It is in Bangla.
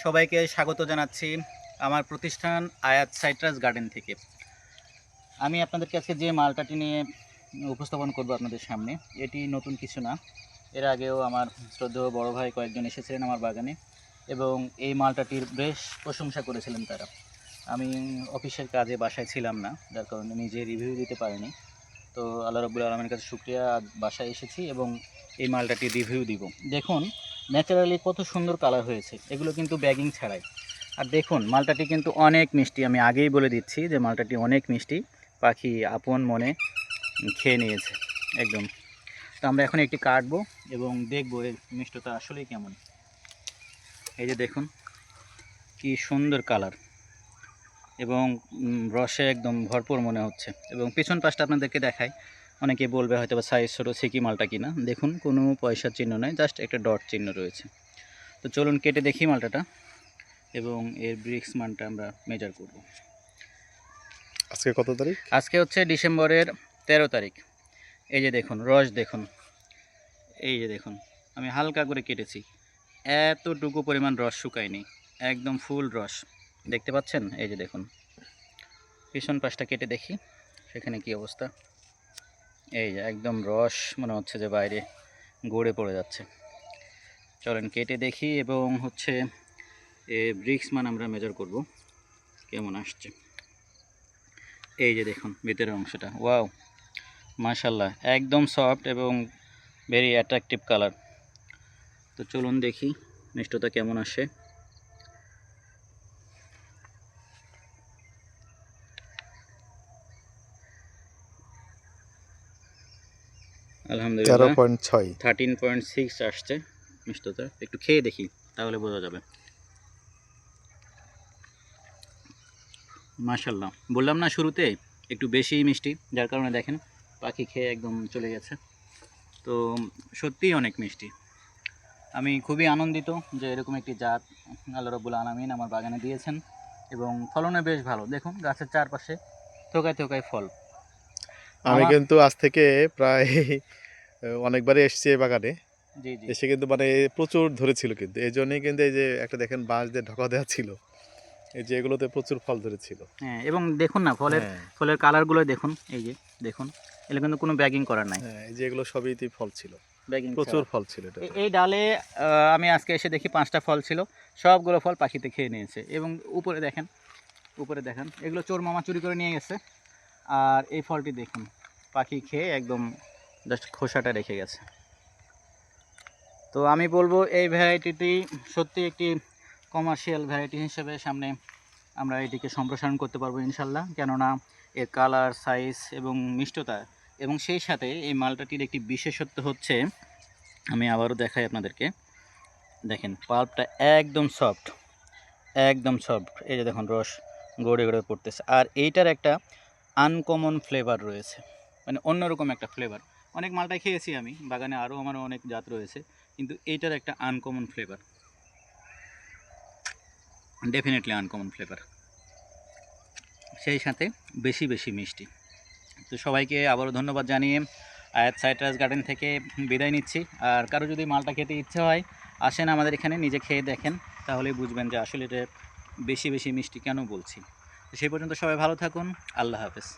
সবাইকে স্বাগত জানাচ্ছি আমার প্রতিষ্ঠান আয়াত সাইট্রাস গার্ডেন থেকে। আমি আপনাদেরকে আজকে যে মালটাটি নিয়ে উপস্থাপন করব আপনাদের সামনে, এটি নতুন কিছু না। এর আগেও আমার শ্রদ্ধেয় বড় ভাই কয়েকজন এসেছিলেন আমার বাগানে এবং এই মালটাটির বেশ প্রশংসা করেছিলেন তারা। আমি অফিসের কাজে বাসায় ছিলাম না, যার কারণে নিজে রিভিউ দিতে পারিনি। তো আল্লাহ রাব্বুল আলামিনের কাছে শুকরিয়া, বাসায় এসেছি এবং এই মালটাটি রিভিউ দিব। দেখুন ন্যাচারালি কত সুন্দর কালার হয়েছে, এগুলো কিন্তু ব্যাগিং ছাড়াই। আর দেখুন মালটাটি কিন্তু অনেক মিষ্টি, আমি আগেই বলে দিচ্ছি যে মালটাটি অনেক মিষ্টি। পাখি আপন মনে খেয়ে নিয়েছে একদম। তো আমরা এখন একটি কাটবো এবং দেখবো এর মিষ্টতা আসলেই কেমন। এই যে দেখুন কি সুন্দর কালার এবং রসে একদম ভরপুর মনে হচ্ছে। এবং পিছন পাশটা আপনাদেরকে দেখায়, অনেকে বলবে হয়তো বা সাইজ ছোটো সিকি মালটা কিনা। দেখুন কোনো পয়সার চিহ্ন নয়, জাস্ট একটা ডট চিহ্ন রয়েছে। তো চলুন কেটে দেখি মালটাটা এবং এর ব্রিক্স মানটা আমরা মেজার করব। আজকে কত তারিখ? আজকে হচ্ছে ডিসেম্বরের 13 তারিখ। এই যে দেখুন রস দেখুন, এই যে দেখুন আমি হালকা করে কেটেছি, এতটুকু পরিমাণ রস শুকায়নি, একদম ফুল রস দেখতে পাচ্ছেন। এই যে দেখুন পিছন পাশটা কেটে দেখি সেখানে কি অবস্থা। এই যে একদম রস মনে হচ্ছে যে বাইরে গড়ে পড়ে যাচ্ছে। চলেন কেটে দেখি এবং হচ্ছে ব্রিক্স মান আমরা মেজার করব কেমন আসছে। এই যে দেখুন ভিতরের অংশটা, ওয়াও মাশাল্লাহ একদম সফট এবং ভেরি অ্যাট্রাকটিভ কালার। তো চলুন দেখি মিষ্টতা কেমন আসে। আলহামদুলিল্লাহ 13.6 13.6 আসছে মিষ্টতা। একটু খেয়ে দেখি তাহলে বোঝা যাবে। মাশাল্লাহ বললাম না শুরুতে একটু বেশি মিষ্টি, যার কারণে দেখেন পাখি খেয়ে একদম চলে গেছে। তো সত্যিই অনেক মিষ্টি। আমি খুবই আনন্দিত যে এরকম একটি জাত আল্লাহ রাব্বুল আলামিন আমার বাগানে দিয়েছেন এবং ফলনে বেশ ভালো। দেখুন গাছের চারপাশে থোকায় থোকায় ফল। আমি আমার কিন্তু আজ থেকে প্রায় অনেকবারই এসেছি এই বাগানে। জি জি এসে কিন্তু মানে প্রচুর ধরেছিল, কিন্তু এই জন্যই কিন্তু এই যে একটা দেখেন বাঁশ দিয়ে ঢাকা দেওয়া ছিল, এই যে এগুলোতে প্রচুর ফল ধরেছিল। হ্যাঁ, এবং দেখুন না ফলের হ্যাঁ ফলের কালারগুলো দেখুন, এই যে দেখুন এগুলো কিন্তু কোনো ব্যাগিং করার নাই, হ্যাঁ, এই যে এগুলো সবইতেই ফল ছিল, ব্যাগিং প্রচুর ছাড়া। ফল ছিল এটা। এই ডালে আমি আজকে এসে দেখি 5টা ফল ছিল, সবগুলো ফল পাখিতে খেয়ে নিয়েছে। এবং উপরে দেখেন, উপরে দেখেন এগুলো চোর মামা চুরি করে নিয়ে গেছে। আর এই ফলটি দেখুন পাখি খেয়ে একদম জাস্ট খোসাটা রেখে গেছে। তো আমি বলবো এই ভ্যারাইটিটি সত্যি একটি কমার্শিয়াল ভ্যারাইটি হিসেবে সামনে আমরা এটিকে সম্প্রসারণ করতে পারবো ইনশাল্লাহ। কেননা এর কালার, সাইজ এবং মিষ্টতা, এবং সেই সাথে এই মালটাটির একটি বিশেষত্ব হচ্ছে, আমি আবারও দেখাই আপনাদেরকে। দেখেন পাল্পটা একদম সফট, একদম সফট। এই যে দেখুন রস গড়ে গড়ে পড়তেছে। আর এইটার একটা আনকমন ফ্লেভার রয়েছে, মানে অন্যরকম একটা ফ্লেভার। অনেক মালটাই খেয়েছি আমি বাগানে, আরও আমারও অনেক জাত রয়েছে, কিন্তু এইটার একটা uncommon flavour, definitely uncommon flavour, সেই সাথে বেশি বেশি মিষ্টি। তো সবাইকে আবারও ধন্যবাদ জানিয়ে আয়াত সাইট্রাস গার্ডেন থেকে বিদায় নিচ্ছি। আর কারো যদি মালটা খেতে ইচ্ছে হয়, আসেন আমাদের এখানে, নিজে খেয়ে দেখেন, তাহলেই বুঝবেন যে আসলে এটা বেশি বেশি মিষ্টি কেন বলছি। তো সেই পর্যন্ত সবাই ভালো থাকুন, আল্লাহ হাফেজ।